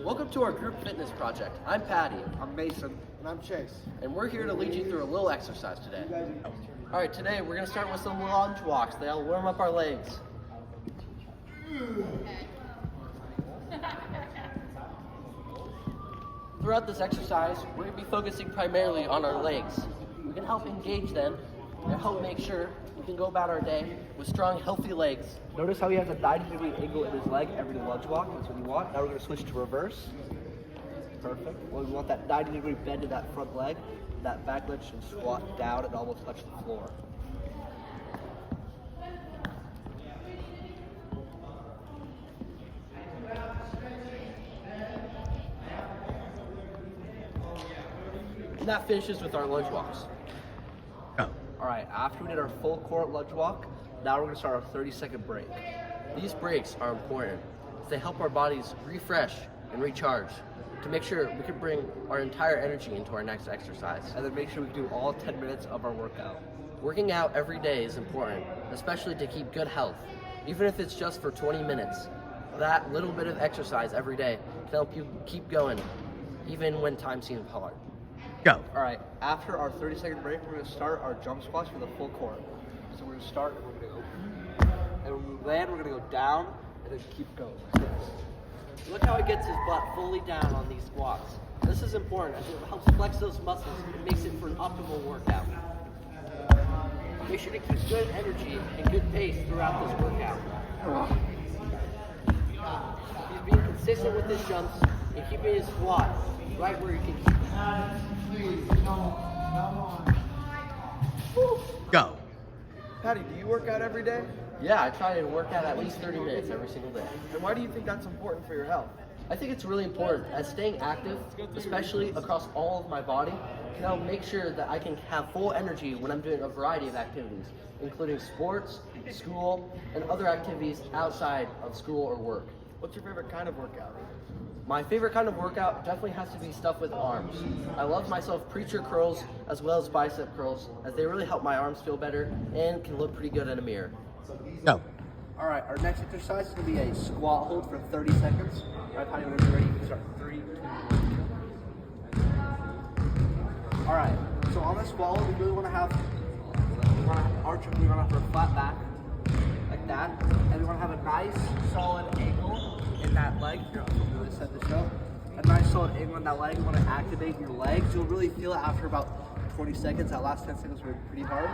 Welcome to our group fitness project. I'm Patty. I'm Mason. And I'm Chase. And we're here to lead you through a little exercise today. All right, today we're going to start with some lunge walks. They'll warm up our legs. Throughout this exercise, we're going to be focusing primarily on our legs. We can help engage them and help make sure we can go about our day with strong, healthy legs. Notice how he has a 90-degree angle in his leg every lunge walk. That's what you want. Now we're going to switch to reverse. Perfect. Well, we want that 90-degree bend in that front leg. That back leg should squat down and almost touch the floor. And that finishes with our lunge walks. All right, after we did our full court lunge walk, now we're going to start our 30-second break. These breaks are important. They help our bodies refresh and recharge to make sure we can bring our entire energy into our next exercise. And then make sure we do all 10 minutes of our workout. Working out every day is important, especially to keep good health. Even if it's just for 20 minutes, that little bit of exercise every day can help you keep going, even when time seems hard. Go. All right, after our 30-second break, we're going to start our jump squats for the full court. So we're going to start and we're going to go, and when we land, we're going to go down and then keep going. Look how he gets his butt fully down on these squats. This is important as it helps flex those muscles and makes it for an optimal workout. Make sure to keep good energy and good pace throughout this workout. He's being consistent with his jumps and keeping his squat right where he can keep it. Go. Patty, do you work out every day? Yeah, I try to work out at least 30 minutes every single day. And why do you think that's important for your health? I think it's really important as staying active, especially across all of my body, can help make sure that I can have full energy when I'm doing a variety of activities, including sports, school, and other activities outside of school or work. What's your favorite kind of workout? My favorite kind of workout definitely has to be stuff with arms. I love myself preacher curls as well as bicep curls, as they really help my arms feel better and can look pretty good in a mirror. Go. All right, our next exercise is going to be a squat hold for 30 seconds. All right, Patty, when you're ready, you can start. 3, 2, 1. All right, so on the squat hold, we really want to have, we want to arch, we want to have a flat back, like that. And we want to have a nice, solid angle in that leg. Here, I'll really set this up. A nice, solid angle in that leg. You want to activate your legs. You'll really feel it after about 20 seconds. That last 10 seconds were pretty hard.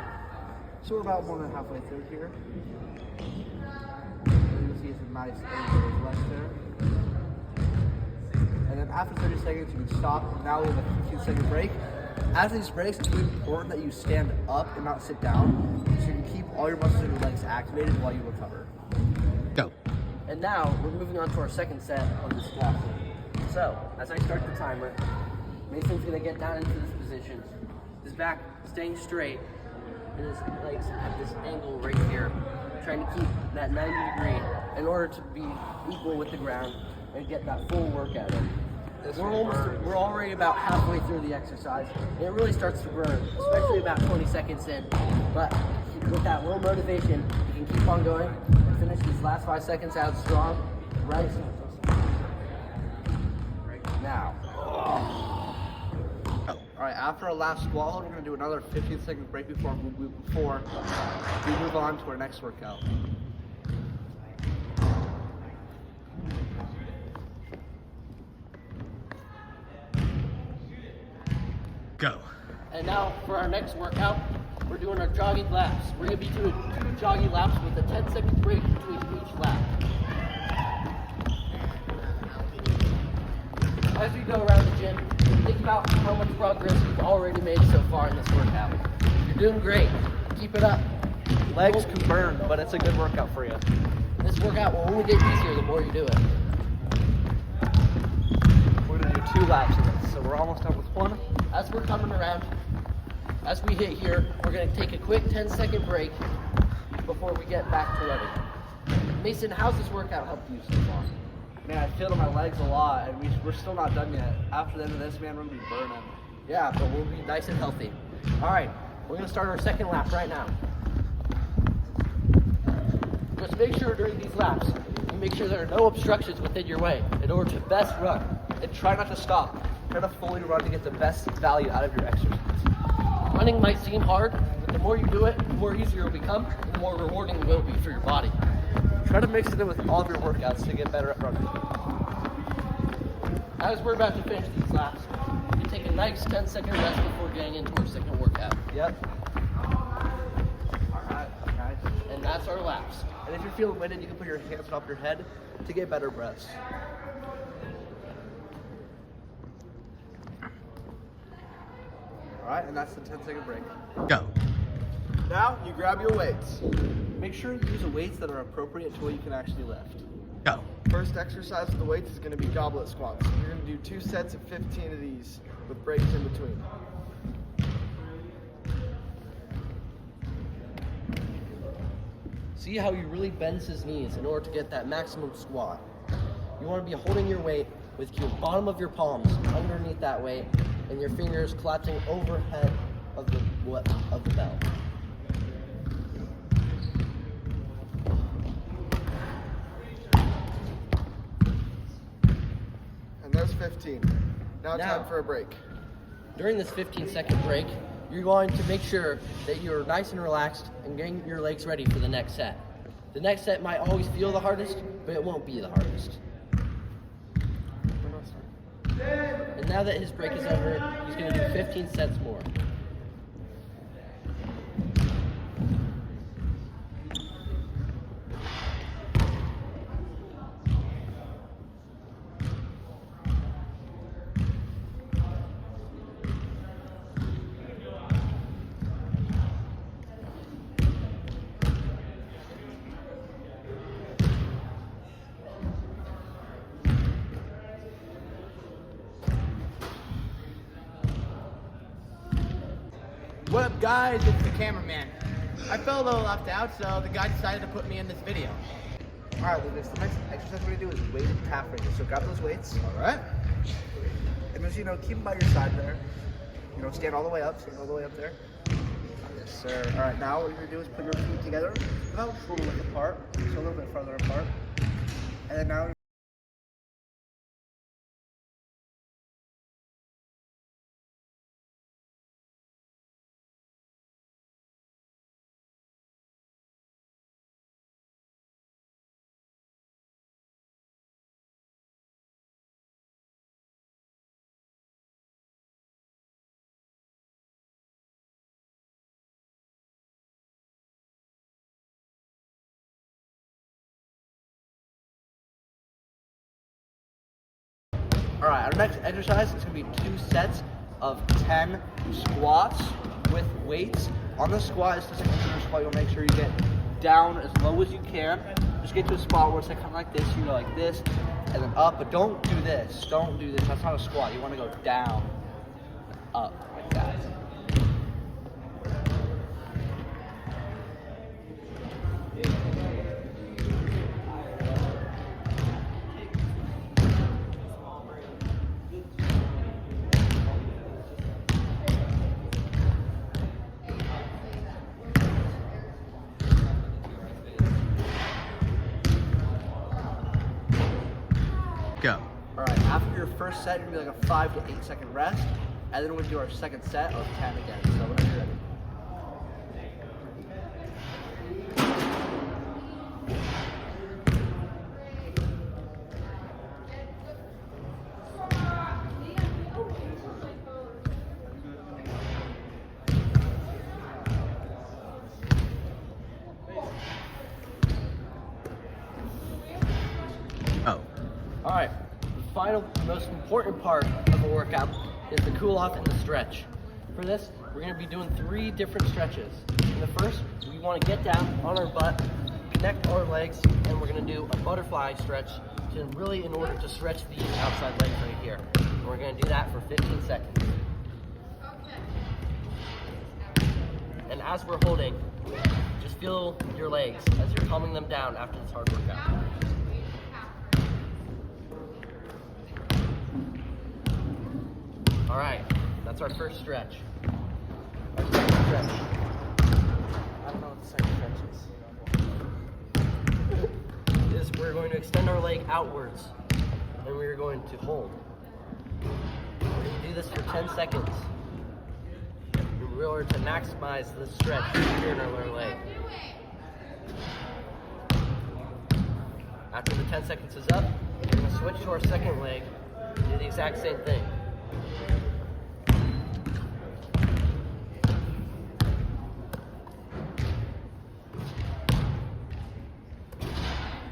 So we're about more than halfway through here. You can see it's a nice angle of left there. And then after 30 seconds, you can stop. Now we have a 15-second break. After these breaks, it's really important that you stand up and not sit down, so you can keep all your muscles in your legs activated while you recover. Go. And now we're moving on to our second set of the squat. So, as I start the timer, Mason's gonna get down into this position, his back staying straight, and his legs at this angle right here, trying to keep that 90 degree in order to be equal with the ground and get that full workout in. We're already about halfway through the exercise, and it really starts to burn, especially about 20 seconds in. But with that little motivation, you can keep on going and finish these last 5 seconds out strong, right now. All right, after our last squat hold, we're going to do another 15-second break before we move on to our next workout. Go. And now for our next workout, we're doing our jogging laps. We're going to be doing 2 jogging laps with a 10-second break between each lap. As we go around the gym, think about how much progress you've already made so far in this workout. You're doing great. Keep it up. Legs can burn, but it's a good workout for you. This workout will only get easier the more you do it. We're going to do 2 laps of this, so we're almost done with 1. As we're coming around, as we hit here, we're going to take a quick 10-second break before we get back to running. Mason, how's this workout helped you so far? Man, I feel it in my legs a lot, and we're still not done yet. After the end of this, man, we're going to be burning. Yeah, but we'll be nice and healthy. All right, we're going to start our second lap right now. Just make sure during these laps, you make sure there are no obstructions within your way in order to best run. and try not to stop. Try to fully run to get the best value out of your exercise. Running might seem hard, but the more you do it, the more easier it will become, and the more rewarding it will be for your body. Try to mix it in with all of your workouts to get better at running. As we're about to finish these laps, you take a nice 10-second rest before getting into our second workout. Yep. Alright, nice. And that's our laps. And if you're feeling winded, you can put your hands on top of your head to get better breaths. Alright, and that's the 10-second break. Go. Now you grab your weights. Make sure you use the weights that are appropriate to what you can actually lift. Go. First exercise with the weights is going to be goblet squats. You're going to do 2 sets of 15 of these with breaks in between. See how he really bends his knees in order to get that maximum squat. You want to be holding your weight with your bottom of your palms underneath that weight and your fingers collapsing overhead of the belt. And there's 15. Now Now. time for a break. During this 15-second break, you're going to make sure that you're nice and relaxed and getting your legs ready for the next set. The next set might always feel the hardest, but it won't be the hardest. And now that his break is over, he's going to do 15 sets more. What up, guys? It's the cameraman. I felt a little left out, so the guy decided to put me in this video. Alright, Lucas, the next exercise we're going to do is weighted calf raises. So grab those weights. Alright? And just, keep them by your side there. Stand all the way up. Stand all the way up there. Yes, sir. Alright, now what you're going to do is put your feet together about shoulder width apart. So a little bit farther apart. And then now Alright, our next exercise is going to be 2 sets of 10 squats with weights. On the squat, it's the second squat, you'll make sure you get down as low as you can. Just get to a spot where it's like kind of like this, you go like this, and then up, but don't do this. Don't do this, that's not a squat. You want to go down, up, like that. Go. Alright, after your first set, you're going to be like a 5 to 8 second rest, and then we're going to do our second set of 10 again. So whenever you're ready. Oh. Alright, the final, most important part of a workout is the cool off and the stretch. For this, we're going to be doing 3 different stretches. In the first, we want to get down on our butt, connect our legs, and we're going to do a butterfly stretch to really in order to stretch these outside legs right here. And we're going to do that for 15 seconds. And as we're holding, just feel your legs as you're calming them down after this hard workout. Alright, that's our first stretch. Our second stretch. I don't know what the second stretch is. We're going to extend our leg outwards, and we're going to hold. this for 10 seconds in order to maximize the stretch here in our lower leg. After the 10 seconds is up, we're going to switch to our second leg and do the exact same thing.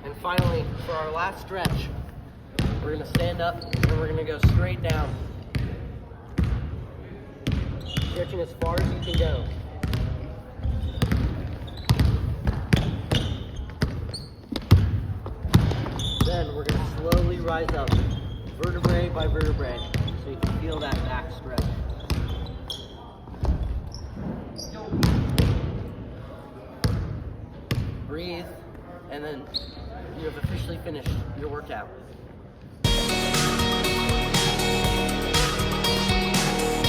And finally, for our last stretch, we're going to stand up and we're going to go straight down. Stretching as far as you can go. Then we're going to slowly rise up, vertebrae by vertebrae, so you can feel that back stretch. Breathe, and then you have officially finished your workout.